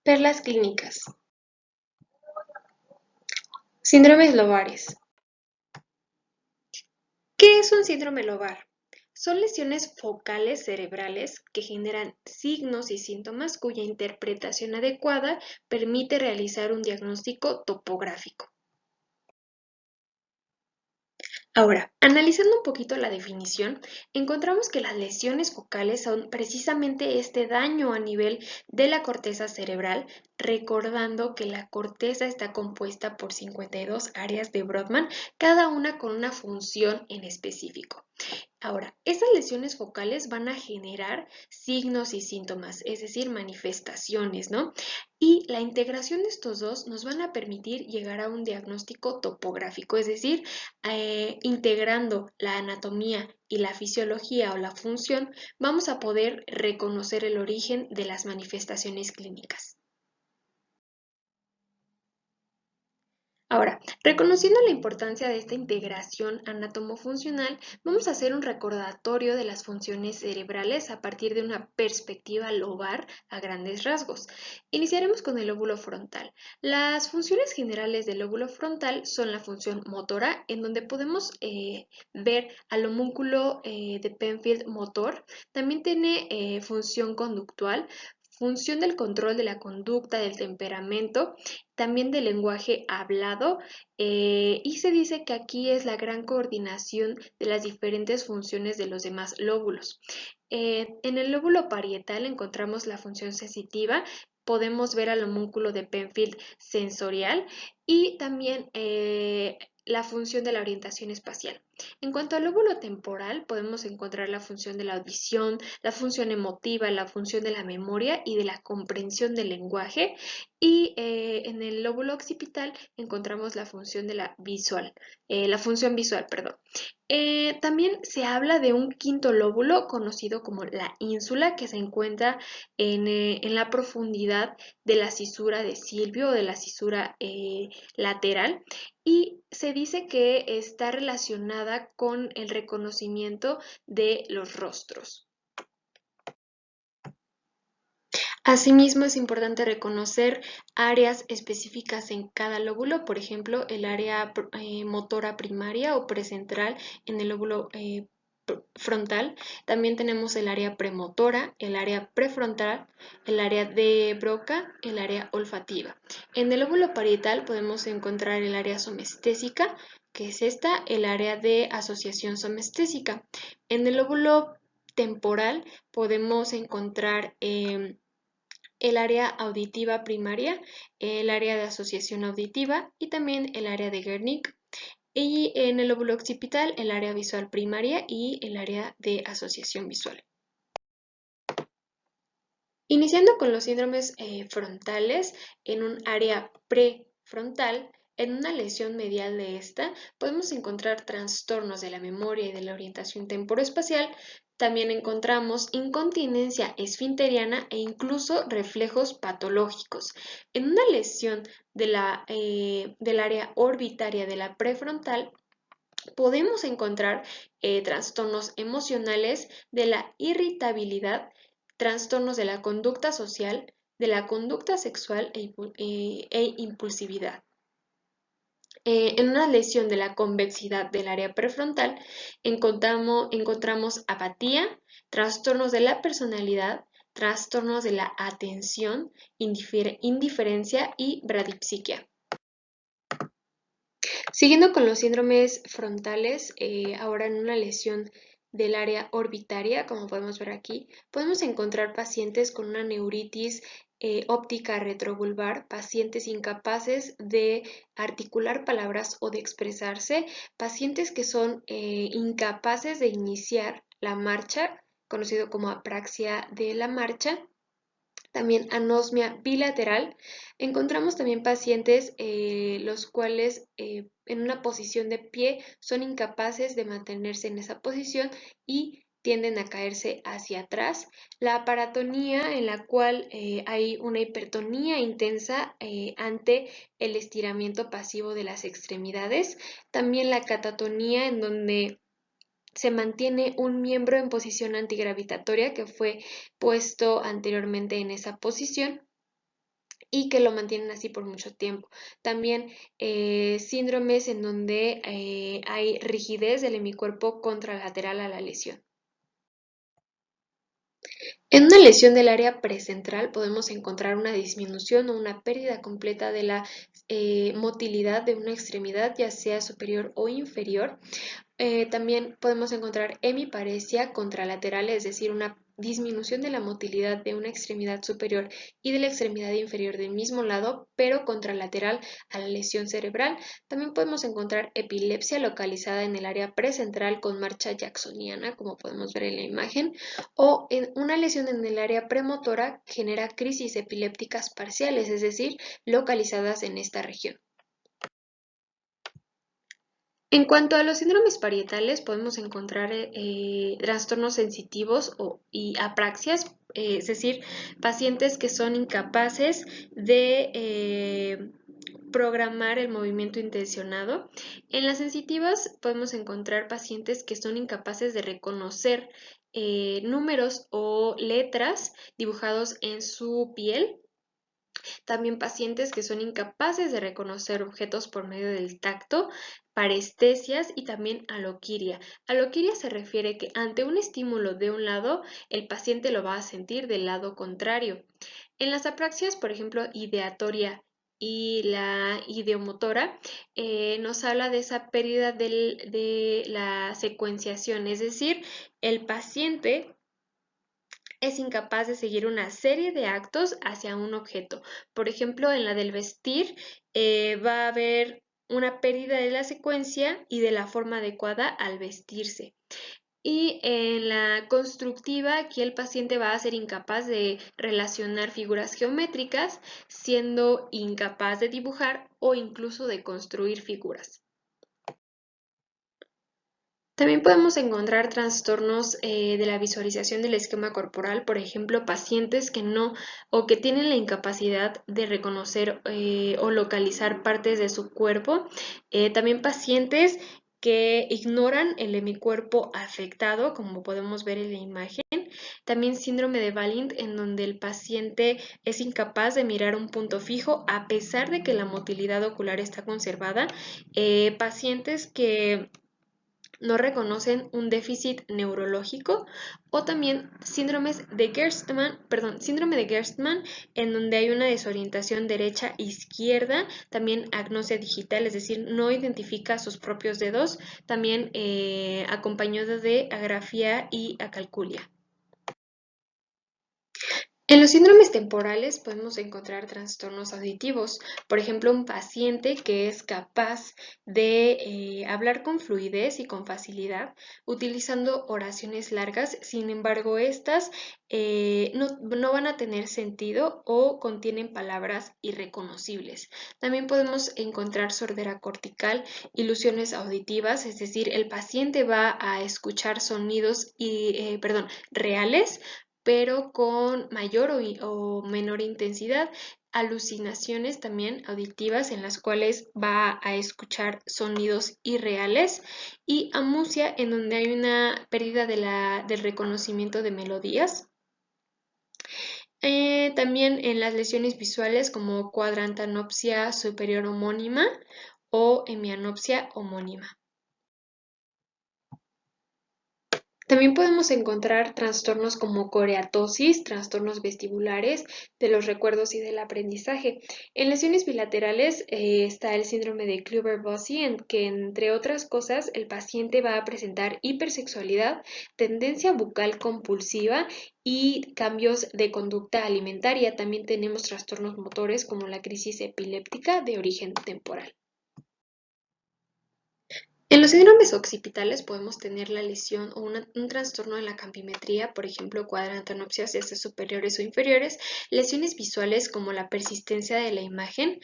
Perlas clínicas. Síndromes lobares. ¿Qué es un síndrome lobar? Son lesiones focales cerebrales que generan signos y síntomas cuya interpretación adecuada permite realizar un diagnóstico topográfico. Ahora, analizando un poquito la definición, encontramos que las lesiones focales son precisamente este daño a nivel de la corteza cerebral, recordando que la corteza está compuesta por 52 áreas de Brodmann, cada una con una función en específico. Ahora, estas lesiones focales van a generar signos y síntomas, es decir, manifestaciones, ¿no? Y la integración de estos dos nos van a permitir llegar a un diagnóstico topográfico, es decir, integrando la anatomía y la fisiología o la función, vamos a poder reconocer el origen de las manifestaciones clínicas. Ahora, reconociendo la importancia de esta integración anatomofuncional, vamos a hacer un recordatorio de las funciones cerebrales a partir de una perspectiva lobar a grandes rasgos. Iniciaremos con el lóbulo frontal. Las funciones generales del lóbulo frontal son la función motora, en donde podemos ver al homúnculo de Penfield motor. También tiene función conductual, función del control de la conducta, del temperamento, también del lenguaje hablado, y se dice que aquí es la gran coordinación de las diferentes funciones de los demás lóbulos. En el lóbulo parietal encontramos la función sensitiva, podemos ver al homúnculo de Penfield sensorial y también la función de la orientación espacial. En cuanto al lóbulo temporal, podemos encontrar la función de la audición, la función emotiva, la función de la memoria y de la comprensión del lenguaje. Y en el lóbulo occipital encontramos la función de la función visual, perdón. También se habla de un quinto lóbulo conocido como la ínsula que se encuentra en la profundidad de la cisura de Silvio o de la cisura lateral, y se dice que está relacionada con el reconocimiento de los rostros. Asimismo, es importante reconocer áreas específicas en cada lóbulo, por ejemplo, el área motora primaria o precentral en el lóbulo frontal. También tenemos el área premotora, el área prefrontal, el área de Broca, el área olfativa. En el lóbulo parietal podemos encontrar el área somestésica, que es esta, el área de asociación somestésica. En el lóbulo temporal podemos encontrar el área auditiva primaria, el área de asociación auditiva y también el área de Wernicke. Y en el lóbulo occipital, el área visual primaria y el área de asociación visual. Iniciando con los síndromes frontales, en un área prefrontal, en una lesión medial de esta, podemos encontrar trastornos de la memoria y de la orientación temporoespacial. También encontramos incontinencia esfinteriana e incluso reflejos patológicos. En una lesión del área orbitaria de la prefrontal, podemos encontrar trastornos emocionales de la irritabilidad, trastornos de la conducta social, de la conducta sexual e impulsividad. En una lesión de la convexidad del área prefrontal encontramos apatía, trastornos de la personalidad, trastornos de la atención, indiferencia y bradipsiquia. Siguiendo con los síndromes frontales, ahora en una lesión del área orbitaria, como podemos ver aquí, podemos encontrar pacientes con una neuritis óptica retrovulvar, pacientes incapaces de articular palabras o de expresarse, pacientes que son incapaces de iniciar la marcha, conocido como apraxia de la marcha. También anosmia bilateral. Encontramos también pacientes los cuales en una posición de pie son incapaces de mantenerse en esa posición y tienden a caerse hacia atrás. La aparatonía, en la cual hay una hipertonía intensa ante el estiramiento pasivo de las extremidades. También la catatonía, en donde se mantiene un miembro en posición antigravitatoria que fue puesto anteriormente en esa posición. y que lo mantienen así por mucho tiempo. También síndromes en donde hay rigidez del hemicuerpo contralateral a la lesión. En una lesión del área precentral podemos encontrar una disminución o una pérdida completa de la motilidad de una extremidad, ya sea superior o inferior. También podemos encontrar hemiparesia contralateral, es decir, una disminución de la motilidad de una extremidad superior y de la extremidad inferior del mismo lado, pero contralateral a la lesión cerebral. También podemos encontrar epilepsia localizada en el área precentral con marcha jacksoniana, como podemos ver en la imagen, o en una lesión en el área premotora genera crisis epilépticas parciales, es decir, localizadas en esta región. En cuanto a los síndromes parietales, podemos encontrar trastornos sensitivos y apraxias, es decir, pacientes que son incapaces de programar el movimiento intencionado. En las sensitivas podemos encontrar pacientes que son incapaces de reconocer números o letras dibujados en su piel. También pacientes que son incapaces de reconocer objetos por medio del tacto, parestesias y también aloquiria. Aloquiria se refiere que ante un estímulo de un lado, el paciente lo va a sentir del lado contrario. En las apraxias, por ejemplo, ideatoria y la ideomotora, nos habla de esa pérdida de la secuenciación, es decir, el paciente es incapaz de seguir una serie de actos hacia un objeto. Por ejemplo, en la del vestir va a haber una pérdida de la secuencia y de la forma adecuada al vestirse. Y en la constructiva, aquí el paciente va a ser incapaz de relacionar figuras geométricas, siendo incapaz de dibujar o incluso de construir figuras. También podemos encontrar trastornos de la visualización del esquema corporal, por ejemplo, pacientes que no o que tienen la incapacidad de reconocer o localizar partes de su cuerpo. También pacientes que ignoran el hemicuerpo afectado, como podemos ver en la imagen. También síndrome de Valiant, en donde el paciente es incapaz de mirar un punto fijo a pesar de que la motilidad ocular está conservada. Pacientes que no reconocen un déficit neurológico, o también síndrome de Gerstmann, en donde hay una desorientación derecha-izquierda, también agnosia digital, es decir, no identifica sus propios dedos, también acompañado de agrafía y acalculia. En los síndromes temporales podemos encontrar trastornos auditivos, por ejemplo, un paciente que es capaz de hablar con fluidez y con facilidad, utilizando oraciones largas, sin embargo, estas no van a tener sentido o contienen palabras irreconocibles. También podemos encontrar sordera cortical, ilusiones auditivas, es decir, el paciente va a escuchar sonidos reales, pero con mayor o menor intensidad, alucinaciones también auditivas en las cuales va a escuchar sonidos irreales, y amusia, en donde hay una pérdida del reconocimiento de melodías. También en las lesiones visuales como cuadrantanopsia superior homónima o hemianopsia homónima. También podemos encontrar trastornos como coreatosis, trastornos vestibulares de los recuerdos y del aprendizaje. En lesiones bilaterales está el síndrome de Kluver-Bucy, en que, entre otras cosas, el paciente va a presentar hipersexualidad, tendencia bucal compulsiva y cambios de conducta alimentaria. También tenemos trastornos motores como la crisis epiléptica de origen temporal. En los síndromes occipitales podemos tener la lesión o un trastorno en la campimetría, por ejemplo, cuadrantanopsias ya sea superiores o inferiores, lesiones visuales como la persistencia de la imagen,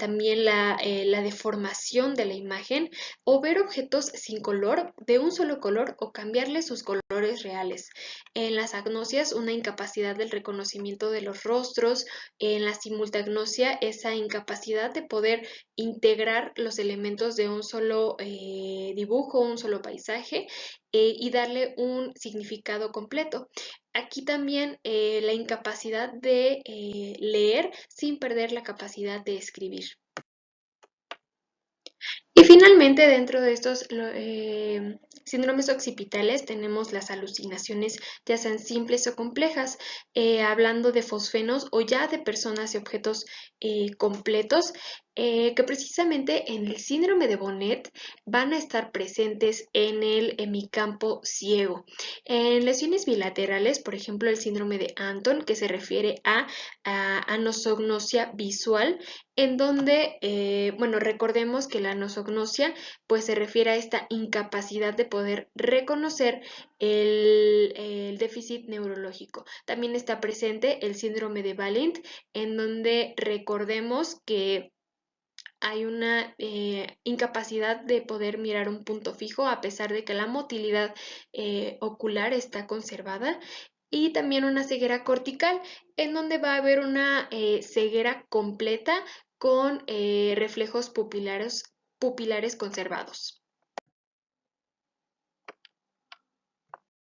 también la deformación de la imagen, o ver objetos sin color, de un solo color, o cambiarles sus colores reales. En las agnosias, una incapacidad del reconocimiento de los rostros. En la simultagnosia, esa incapacidad de poder integrar los elementos de un solo dibujo, un solo paisaje, y darle un significado completo. aquí también la incapacidad de leer sin perder la capacidad de escribir. Y finalmente, dentro de estos síndromes occipitales tenemos las alucinaciones, ya sean simples o complejas, hablando de fosfenos o ya de personas y objetos completos, que precisamente en el síndrome de Bonnet van a estar presentes en el hemicampo ciego. En lesiones bilaterales, por ejemplo, el síndrome de Anton, que se refiere a anosognosia visual, en donde, bueno, recordemos que la anosognosia pues se refiere a esta incapacidad de poder reconocer el déficit neurológico. También está presente el síndrome de Valent, en donde recordemos que hay una incapacidad de poder mirar un punto fijo a pesar de que la motilidad ocular está conservada, y también una ceguera cortical en donde va a haber una ceguera completa con reflejos pupilares conservados.